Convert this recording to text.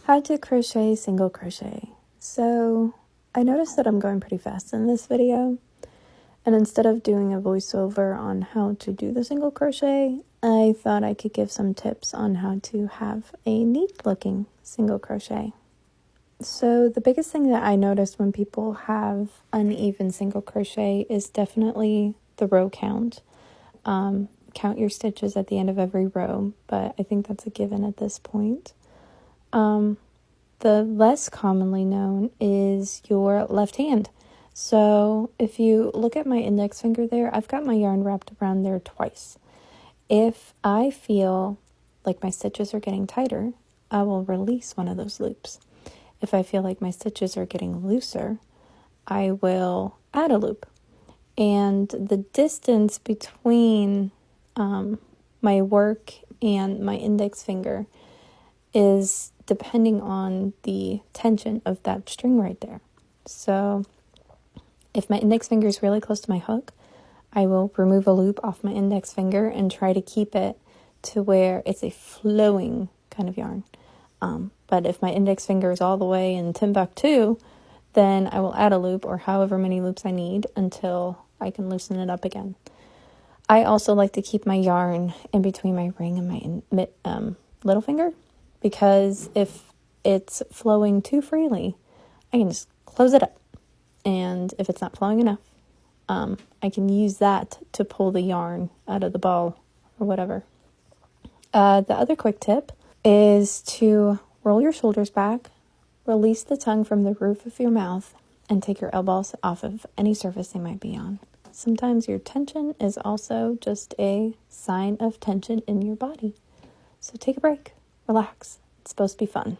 How to crochet single crochet. So I noticed that I'm going pretty fast in this video, and instead of doing a voiceover on how to do the single crochet, I thought I could give some tips on how to have a neat looking single crochet. So the biggest thing that I noticed when people have uneven single crochet is definitely the row count. Count your stitches at the end of every row, but I think that's a given at this point. The less commonly known is your left hand. So if you look at my index finger there, I've got my yarn wrapped around there twice. If I feel like my stitches are getting tighter, I will release one of those loops. If I feel like my stitches are getting looser, I will add a loop. And the distance between my work and my index finger is depending on the tension of that string right there. So if my index finger is really close to my hook, I will remove a loop off my index finger and try to keep it to where it's a flowing kind of yarn. But if my index finger is all the way in Timbuktu, then I will add a loop or however many loops I need until I can loosen it up again. I also like to keep my yarn in between my ring and my little finger, because if it's flowing too freely, I can just close it up. And if it's not flowing enough, I can use that to pull the yarn out of the ball or whatever. The other quick tip is to roll your shoulders back, release the tongue from the roof of your mouth, and take your elbows off of any surface they might be on. Sometimes your tension is also just a sign of tension in your body. So take a break, relax. It's supposed to be fun.